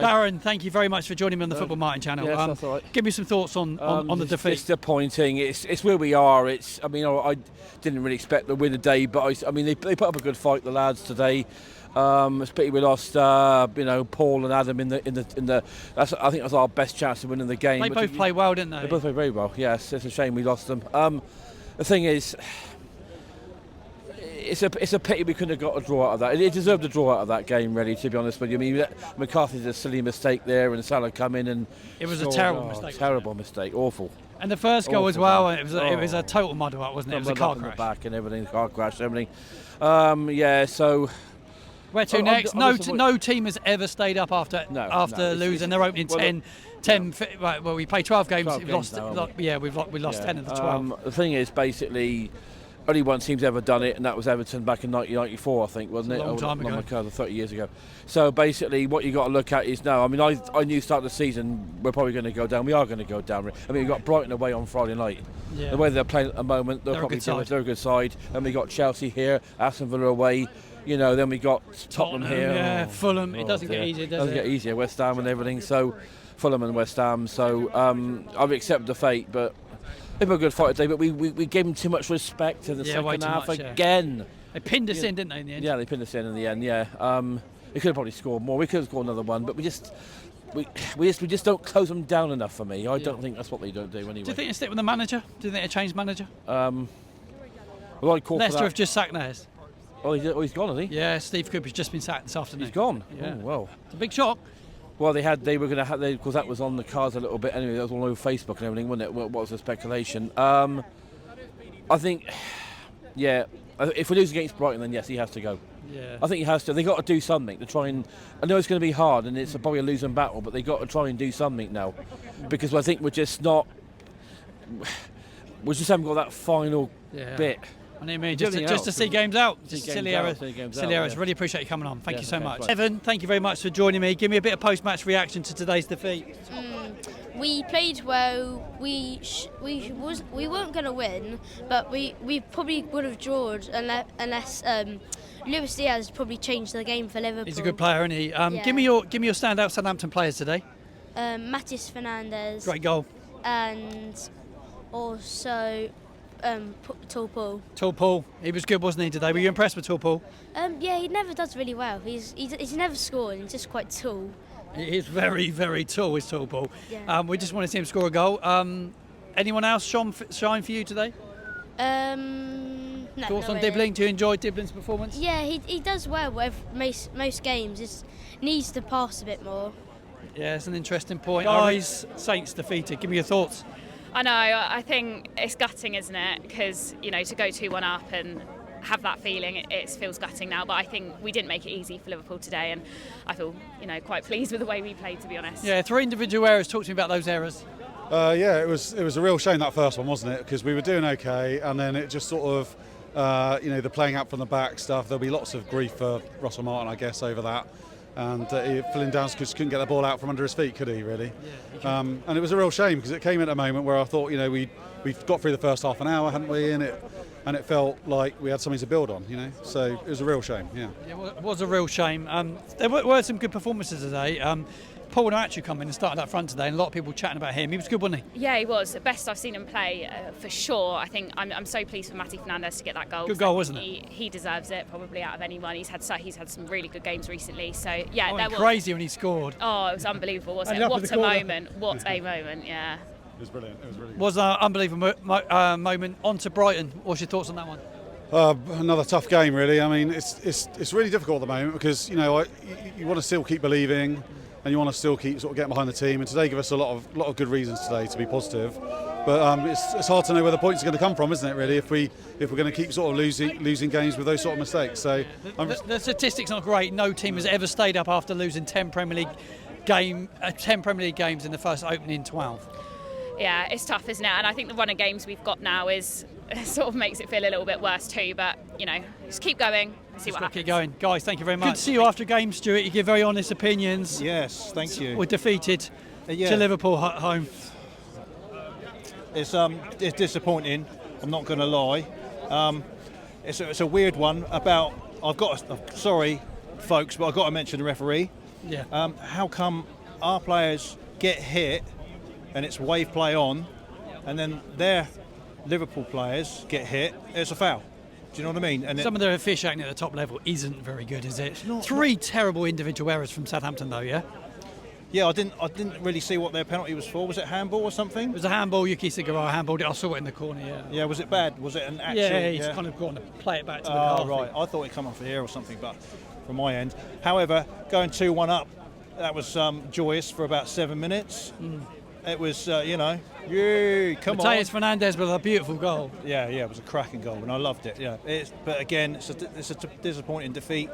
Darren, thank you very much for joining me on the Football Martin channel. Yes, that's all right. Give me some thoughts on the defeat. It's disappointing. It's where we are. I didn't really expect to win the day, but they put up a good fight, the lads today. It's pity we lost, Paul and Adam in the. I think that's our best chance of winning the game. They both played well, didn't they? They both played very well. Yes, it's a shame we lost them. The thing is, it's a pity we couldn't have got a draw out of that. It deserved a draw out of that game, really, to be honest with you. I mean, McCarthy did a silly mistake there, and Salah come in and it was a terrible mistake. Terrible mistake, awful. And the first goal as well, it was a total muddle up, wasn't it? It was a car crash. In the back and everything, car crash, everything. So. Where to next? No team has ever stayed up after losing. They're opening 10. Right, well, we played 12 games. We've lost 10 of the 12. The thing is, basically, only one team's ever done it, and that was Everton back in 1994, I think, wasn't it? A long time ago. 30 years ago. So basically, what you got to look at is now. I mean, I knew start of the season we're probably going to go down. We are going to go down. I mean, we got Brighton away on Friday night. Yeah. The way they're playing at the moment, they're a good side. And we got Chelsea here, Aston Villa away. Then we got Tottenham here. Yeah, Fulham. It doesn't get easier, does it? Doesn't get easier. West Ham and everything. So, Fulham and West Ham. So, I've accepted the fate, but they were a good fight today. But we gave them too much respect in the second half again. They pinned us in, didn't they, in the end? Yeah, they pinned us in the end. Yeah. We could have probably scored more. We could have scored another one, but we just don't close them down enough for me. I don't think that's what they don't do anyway. Do you think they stick with the manager? Do you think they change manager? Leicester have just sacked theirs. Oh, he's gone, has he? Yeah, Steve Cooper's just been sacked this afternoon. He's gone? Yeah. Oh, well. It's a big shock. Well, they were going to have, because that was on the cards a little bit anyway, that was all over Facebook and everything, wasn't it? What was the speculation? I think, if we lose against Brighton, then yes, he has to go. Yeah. I think he has to. They've got to do something to try and, I know it's going to be hard and it's probably a losing battle, but they've got to try and do something now. Because I think we just haven't got that final bit. I mean, just to see games out. Just silly errors. Really appreciate you coming on. Thank you so much. Evan, thank you very much for joining me. Give me a bit of post-match reaction to today's defeat. We played well. We weren't going to win, but we probably would have drawn unless Luis Diaz probably changed the game for Liverpool. He's a good player, isn't he? Give me your standout Southampton players today. Matis Fernandes. Great goal. And also. Tall Paul, he was good, wasn't he, today? Were you impressed with Tall Paul? Yeah, he never does really well. He's never scored. He's just quite tall. He is very, very tall, is Tall Paul. Yeah. We just want to see him score a goal. Anyone else shine for you today? No. Thoughts on Dibbling? Do you enjoy Dibbling's performance? Yeah, he does well with most games. Just needs to pass a bit more. Yeah, it's an interesting point. Guys, Saints defeated. Give me your thoughts. I know, I think it's gutting, isn't it? Because, to go 2-1 up and have that feeling, it feels gutting now. But I think we didn't make it easy for Liverpool today, and I feel, quite pleased with the way we played, to be honest. Yeah, 3 individual errors. Talk to me about those errors. It was a real shame, that first one, wasn't it? Because we were doing okay, and then it just sort of, the playing out from the back stuff. There'll be lots of grief for Russell Martin, I guess, over that. And Flynn Downs couldn't get the ball out from under his feet, could he, really? Yeah, and it was a real shame because it came at a moment where I thought, we've got through the first half an hour, hadn't we? And it felt like we had something to build on, So it was a real shame, yeah. It was a real shame. There were some good performances today. Paul actually come in and started up front today, and a lot of people chatting about him. He was good, wasn't he? Yeah, he was. The best I've seen him play, for sure. I think I'm so pleased for Matty Fernandes to get that goal. Good goal, wasn't it? He deserves it, probably, out of anyone. He's had some really good games recently. So, yeah. That was crazy when he scored. Oh, it was unbelievable, wasn't it? What a moment. What a moment, yeah. It was brilliant. It was really good. Was an unbelievable moment. On to Brighton. What's your thoughts on that one? Another tough game, really. I mean, it's really difficult at the moment because, you want to still keep believing, and you want to still keep sort of getting behind the team. And today gave us a lot of good reasons today to be positive. But it's hard to know where the points are going to come from, isn't it? Really, if we're going to keep sort of losing games with those sort of mistakes. So the statistics not great. No team has ever stayed up after losing 10 Premier League games in the first opening 12. Yeah, it's tough, isn't it? And I think the run of games we've got now sort of makes it feel a little bit worse too. But just keep going. See what happens. Keep going, guys. Thank you very much. Good to see you after a game, Stuart. You give very honest opinions. Yes, thank you. We're defeated to Liverpool at home. It's disappointing. I'm not going to lie. It's a weird one. Sorry, folks, but I've got to mention the referee. Yeah. How come our players get hit and it's wave play on, and then their Liverpool players get hit, it's a foul? Do you know what I mean? And some of the officiating at the top level isn't very good, is it? Three terrible individual errors from Southampton, though. Yeah. Yeah, I didn't really see what their penalty was for. Was it handball or something? It was a handball. Yuki Sugawara handballed it. I saw it in the corner. Yeah. Yeah. Was it bad? Was it an actual? Yeah, he's kind of gone to play it back to McCarthy. Right. I thought it come off here or something, but from my end. However, going 2-1 up, that was joyous for about 7 minutes. It was, come on. Mateus Fernandes with a beautiful goal. Yeah, it was a cracking goal, and I loved it. Yeah, but again, it's a disappointing defeat.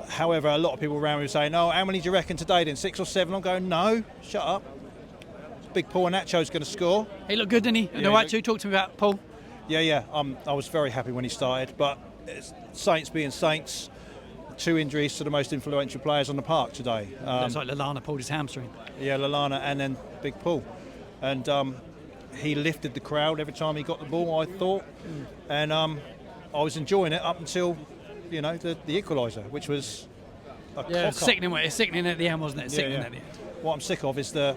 However, a lot of people around me were saying, "Oh, how many do you reckon today? Then 6 or 7?" I'm going, "No, shut up. Big Paul Nacho's going to score." He looked good, didn't he? Yeah, Talk to me about Paul. Yeah. I was very happy when he started, but Saints being Saints. 2 injuries to the most influential players on the park today. Looks like Lallana pulled his hamstring. Yeah, Lallana and then Big Paul. And he lifted the crowd every time he got the ball, I thought. And I was enjoying it up until, the equaliser, which was a It's sickening at the end, wasn't it? Sickening at the end. What I'm sick of is they're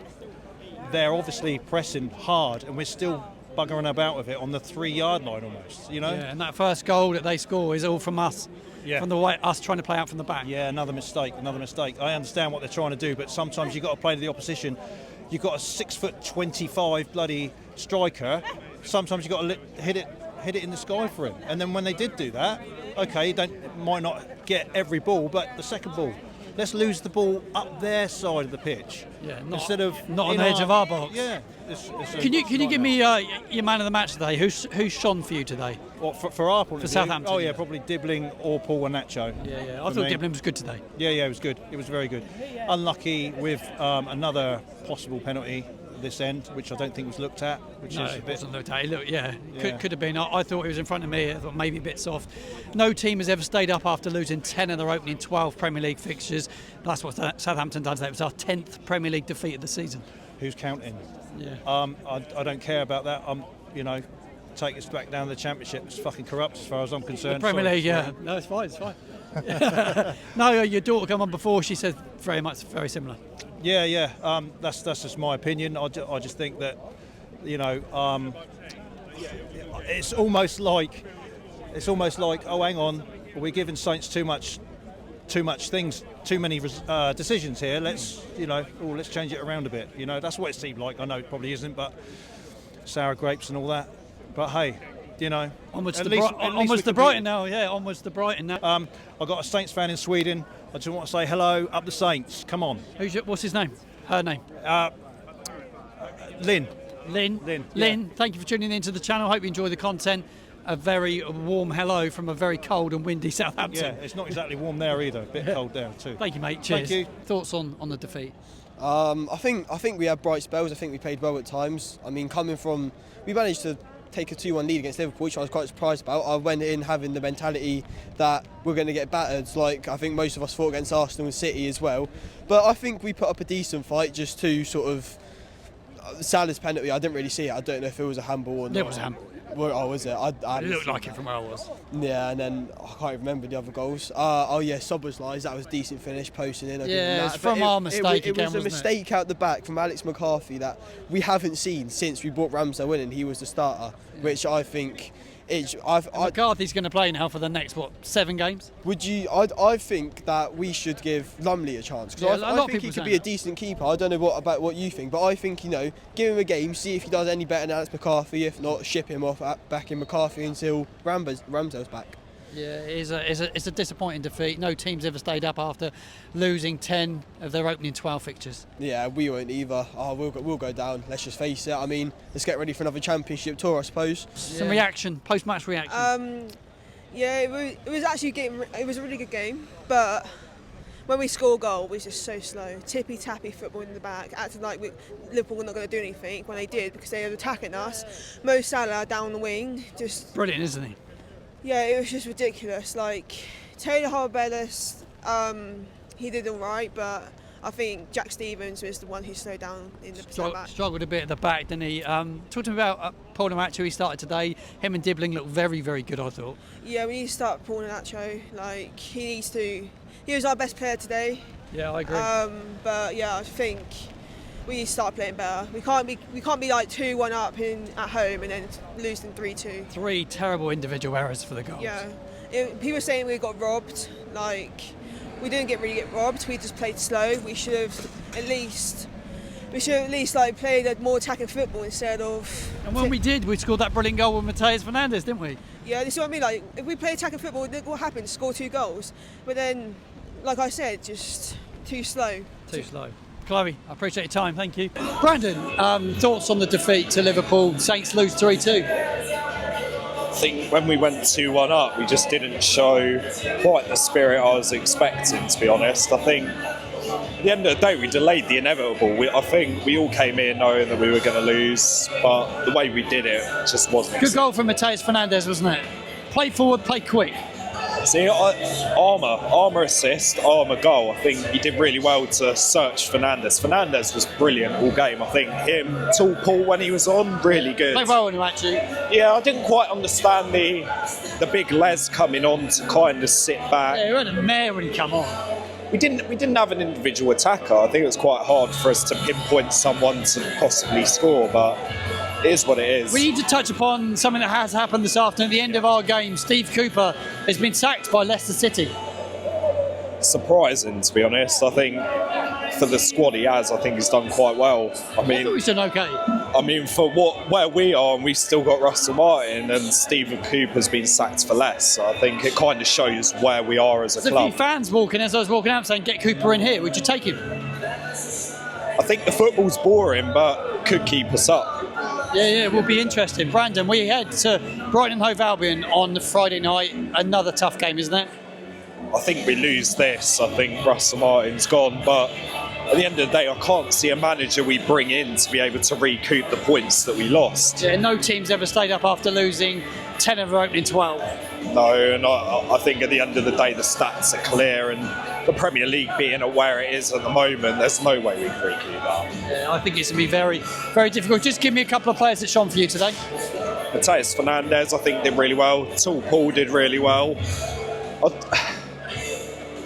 obviously pressing hard and we're still buggering about with it on the 3-yard line almost, Yeah, and that first goal that they score is all from us. Yeah. From the way us trying to play out from the back. Yeah, another mistake. I understand what they're trying to do, but sometimes you've got to play to the opposition. You've got a 6'25" bloody striker. Sometimes you've got to hit it in the sky for him. And then when they did do that, okay, might not get every ball, but the second ball, let's lose the ball up their side of the pitch. Yeah, instead of not on the edge of our box. Yeah. Can you give me your man of the match today? Who's shone for you today? What, for our point for of Southampton? Oh yeah, probably Dibbling or Paul Nacho. Yeah. I thought Dibbling was good today. Yeah, it was good. It was very good. Unlucky with another possible penalty this end, which I don't think was looked at. Wasn't looked at. Could have been. I thought it was in front of me. I thought maybe a bit soft. No team has ever stayed up after losing 10 of their opening 12 Premier League fixtures. That's what Southampton done today. It was our 10th Premier League defeat of the season. Who's counting? Yeah. I don't care about that. Take us back down to the Championship. It's fucking corrupt as far as I'm concerned. The Premier League, yeah. No, it's fine. No, your daughter came on before. She said very similar. Yeah. That's just my opinion. I just think that, it's almost like, oh, hang on, we're giving Saints too much things, too many decisions here. Let's change it around a bit. That's what it seemed like. I know it probably isn't, but sour grapes and all that. But hey, onwards to Brighton now. Yeah, onwards to Brighton now. I've got a Saints fan in Sweden. I just want to say hello, up the Saints. Come on. What's his name? Her name? Lynn. Lynn, thank you for tuning in to the channel. Hope you enjoy the content. A very warm hello from a very cold and windy Southampton. Yeah, it's not exactly warm there either. A bit cold there too. Thank you, mate. Cheers. Thank you. Thoughts on the defeat? I think we had bright spells. I think we played well at times. I mean, we managed to take a 2-1 lead against Liverpool, which I was quite surprised about. I went in having the mentality that we're going to get battered, like I think most of us thought against Arsenal and City as well. But I think we put up a decent fight. Just to sort of Salah's penalty, I didn't really see it. I don't know if it was a handball or not. It was a handball. Oh, was it? It looked like it from where I was. Yeah, and then I can't remember the other goals. Soboslai's, that was a decent finish, posting in. It's from our mistake It was a mistake out the back from Alex McCarthy that we haven't seen since we brought Ramsdale in and he was the starter, which I think... McCarthy's going to play now for the next 7 games? I think that we should give Lumley a chance because I think he could be a decent keeper. I don't know about what you think, but I think give him a game, see if he does any better than Alex McCarthy. If not, ship him off back in McCarthy until Ramsdale's back. Yeah, it's a disappointing defeat. No team's ever stayed up after losing 10 of their opening 12 fixtures. Yeah, we won't either. We'll go down. Let's just face it. I mean, let's get ready for another championship tour, I suppose. Some reaction, post-match reaction. It was actually it was a really good game, but when we score a goal, it was just so slow. Tippy-tappy football in the back, acting like Liverpool were not going to do anything when they did because they were attacking us. Mo Salah down the wing, just... Brilliant, isn't he? Yeah, it was just ridiculous. Like, Taylor Harbellis, he did all right, but I think Jack Stevens was the one who slowed down in the back. Struggled a bit at the back, didn't he? Talking about Paul Nacho, he started today. Him and Dibbling looked very, very good, I thought. Yeah, we need to start Paul Nacho. Like, he was our best player today. Yeah, I agree. But yeah, I think we need to start playing better. We can't be like 2-1 up at home and then losing 3-2. 3 terrible individual errors for the goals. Yeah, people are saying we got robbed. Like, we didn't really get robbed. We just played slow. We should have at least like played a more attacking football instead of. And when we did, we scored that brilliant goal with Mateus Fernandes, didn't we? Yeah, this is what I mean. Like, if we play attacking football, what happens? Score 2 goals, but then, like I said, just too slow. Too slow. Chloe, I appreciate your time. Thank you. Brandon, thoughts on the defeat to Liverpool? Saints lose 3-2. I think when we went 2-1 up, we just didn't show quite the spirit I was expecting, to be honest. I think at the end of the day, we delayed the inevitable. I think we all came in knowing that we were going to lose, but the way we did it just wasn't. Good goal from Mateus Fernandes, wasn't it? Play forward, play quick. See, Armour assist, Armour goal. I think he did really well to search Fernandes. Fernandes was brilliant all game. I think him, Tall Paul when he was on, really good. Played well on him, actually. Yeah, I didn't quite understand the big Les coming on to kind of sit back. Yeah, he had a mare when he come on. We didn't have an individual attacker. I think it was quite hard for us to pinpoint someone to possibly score, but it is what it is. We need to touch upon something that has happened this afternoon. At the end of our game, Steve Cooper has been sacked by Leicester City. Surprising, to be honest. I think for the squad he has, I think he's done quite well. I thought he's done okay. I mean, for where we are, and we've still got Russell Martin, and Stephen Cooper's been sacked for less. So I think it kind of shows where we are as a There's club. a few fans walking as I was walking out saying, "Get Cooper in here." Would you take him? I think the football's boring, but could keep us up. Yeah, it will be interesting. Brandon, we head to Brighton and Hove Albion on the Friday night. Another tough game, isn't it? I think we lose this. I think Russell Martin's gone, but at the end of the day, I can't see a manager we bring in to be able to recoup the points that we lost. Yeah, no team's ever stayed up after losing 10 of their opening 12. No, and I think at the end of the day, the stats are clear, and the Premier League being at where it is at the moment, there's no way we can recoup that. Yeah, I think it's going to be very, very difficult. Just give me a couple of players that shone for you today. Mateus Fernandes, I think, did really well. Tall Paul did really well.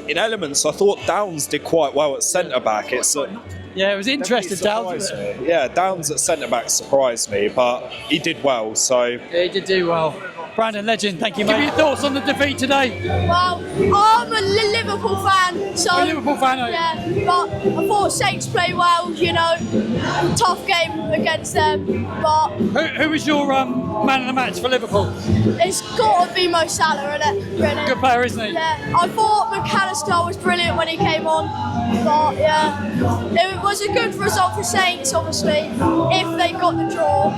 In elements, I thought Downs did quite well at centre-back. Yeah, it was interesting, Downs. Yeah, Downs at centre-back surprised me, but he did well, so... Yeah, he did do well. Brandon, legend, thank you, mate. Give me your thoughts on the defeat today. Well, I'm a Liverpool fan, so... You're a Liverpool fan, are you? Yeah, but I thought Saints played well, you know. Tough game against them, but... Who was your man of the match for Liverpool? It's got to be Mo Salah, isn't it? Really. Good player, isn't he? Yeah, I thought McAllister was brilliant when he came on, but yeah, it was a good result for Saints, obviously, if they got the draw.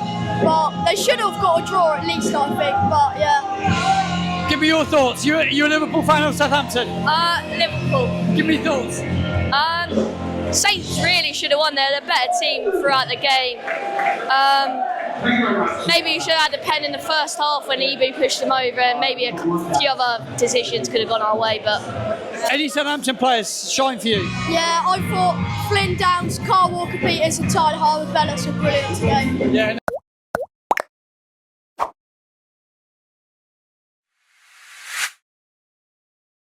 But they should have got a draw at least, I think. But yeah. Give me your thoughts. You a Liverpool fan of Southampton? Liverpool. Give me thoughts. Saints really should have won. They're the better team throughout the game. Maybe you should have had a pen in the first half when Ebu pushed them over, and maybe a few other decisions could have gone our way. But any Southampton players shine for you? Yeah, I thought Flynn, Downs, Carl Walker-Peters and Tyler Harwood-Bellis were brilliant today. Yeah.